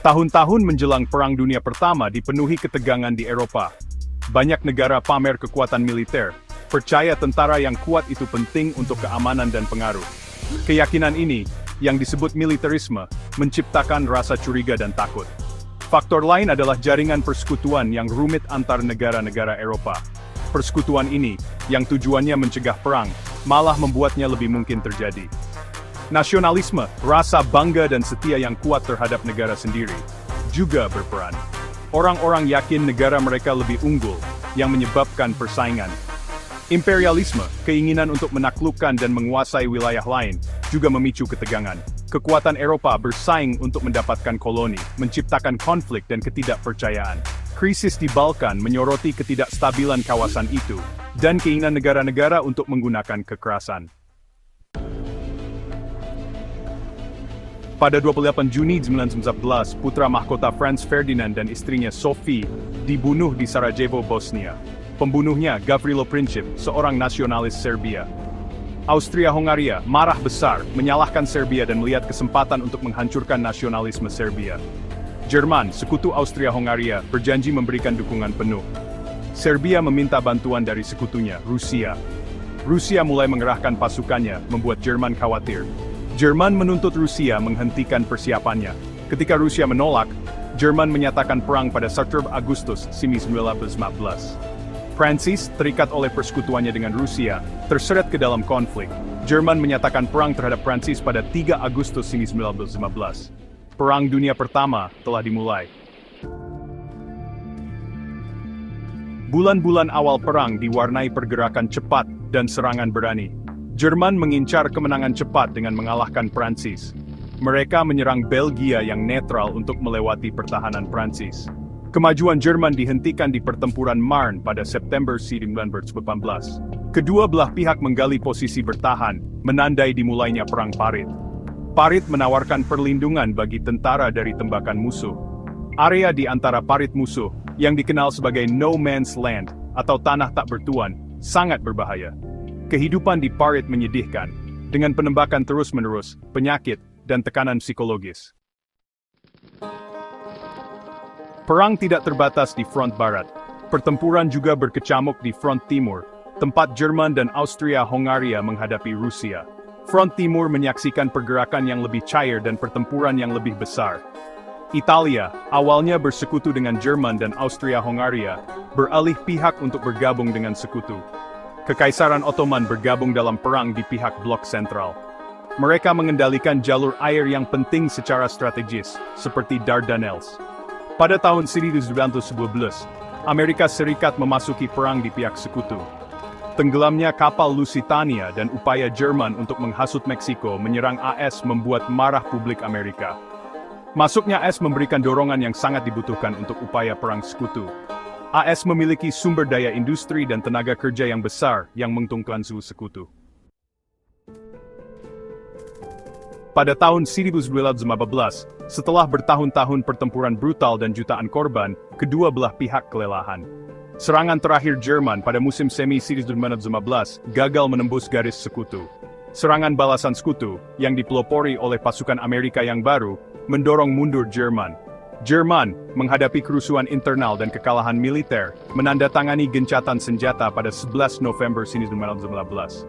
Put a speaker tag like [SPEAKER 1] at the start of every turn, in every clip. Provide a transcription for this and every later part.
[SPEAKER 1] Tahun-tahun menjelang Perang Dunia Pertama dipenuhi ketegangan di Eropa. Banyak negara pamer kekuatan militer, percaya tentara yang kuat itu penting untuk keamanan dan pengaruh. Keyakinan ini, yang disebut militerisme, menciptakan rasa curiga dan takut. Faktor lain adalah jaringan persekutuan yang rumit antar negara-negara Eropa. Persekutuan ini, yang tujuannya mencegah perang, malah membuatnya lebih mungkin terjadi. Nasionalisme, rasa bangga dan setia yang kuat terhadap negara sendiri, juga berperan. Orang-orang yakin negara mereka lebih unggul, yang menyebabkan persaingan. Imperialisme, keinginan untuk menaklukkan dan menguasai wilayah lain, juga memicu ketegangan. Kekuatan Eropa bersaing untuk mendapatkan koloni, menciptakan konflik dan ketidakpercayaan. Krisis di Balkan menyoroti ketidakstabilan kawasan itu, dan keinginan negara-negara untuk menggunakan kekerasan. Pada 28 Juni 1911, putra mahkota Franz Ferdinand dan istrinya Sophie dibunuh di Sarajevo, Bosnia. Pembunuhnya Gavrilo Princip, seorang nasionalis Serbia. Austria-Hongaria marah besar, menyalahkan Serbia dan melihat kesempatan untuk menghancurkan nasionalisme Serbia. Jerman, sekutu Austria-Hongaria, berjanji memberikan dukungan penuh. Serbia meminta bantuan dari sekutunya, Rusia. Rusia mulai mengerahkan pasukannya, membuat Jerman khawatir. Jerman menuntut Rusia menghentikan persiapannya. Ketika Rusia menolak, Jerman menyatakan perang pada 1 Agustus 1915. Prancis, terikat oleh persekutuannya dengan Rusia, terseret ke dalam konflik. Jerman menyatakan perang terhadap Prancis pada 3 Agustus 1915. Perang Dunia Pertama telah dimulai. Bulan-bulan awal perang diwarnai pergerakan cepat dan serangan berani. Jerman mengincar kemenangan cepat dengan mengalahkan Prancis. Mereka menyerang Belgia yang netral untuk melewati pertahanan Prancis. Kemajuan Jerman dihentikan di pertempuran Marne pada September 1918. Kedua belah pihak menggali posisi bertahan, menandai dimulainya Perang Parit. Parit menawarkan perlindungan bagi tentara dari tembakan musuh. Area di antara parit musuh, yang dikenal sebagai no man's land, atau tanah tak bertuan, sangat berbahaya. Kehidupan di Parit menyedihkan, dengan penembakan terus-menerus, penyakit, dan tekanan psikologis. Perang tidak terbatas di front barat. Pertempuran juga berkecamuk di front timur, tempat Jerman dan Austria-Hongaria menghadapi Rusia. Front Timur menyaksikan pergerakan yang lebih cair dan pertempuran yang lebih besar. Italia, awalnya bersekutu dengan Jerman dan Austria-Hongaria, beralih pihak untuk bergabung dengan sekutu. Kekaisaran Ottoman bergabung dalam perang di pihak blok sentral. Mereka mengendalikan jalur air yang penting secara strategis, seperti Dardanelles. Pada tahun 1911, Amerika Serikat memasuki perang di pihak sekutu. Tenggelamnya kapal Lusitania dan upaya Jerman untuk menghasut Meksiko menyerang AS membuat marah publik Amerika. Masuknya AS memberikan dorongan yang sangat dibutuhkan untuk upaya perang sekutu. AS memiliki sumber daya industri dan tenaga kerja yang besar yang menguntungkan sekutu. Pada tahun 1915, setelah bertahun-tahun pertempuran brutal dan jutaan korban, kedua belah pihak kelelahan. Serangan terakhir Jerman pada musim semi 1915 gagal menembus garis sekutu. Serangan balasan sekutu, yang dipelopori oleh pasukan Amerika yang baru, mendorong mundur Jerman. Jerman, menghadapi kerusuhan internal dan kekalahan militer, menandatangani gencatan senjata pada 11 November 1915.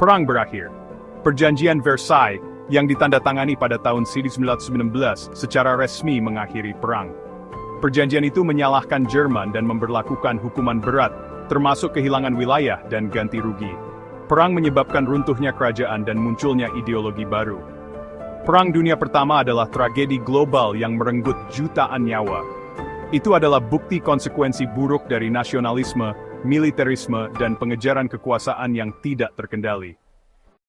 [SPEAKER 1] Perang berakhir. Perjanjian Versailles, yang ditandatangani pada tahun 1919, secara resmi mengakhiri perang. Perjanjian itu menyalahkan Jerman dan memberlakukan hukuman berat, termasuk kehilangan wilayah dan ganti rugi. Perang menyebabkan runtuhnya kerajaan dan munculnya ideologi baru. Perang Dunia Pertama adalah tragedi global yang merenggut jutaan nyawa. Itu adalah bukti konsekuensi buruk dari nasionalisme, militerisme, dan pengejaran kekuasaan yang tidak terkendali.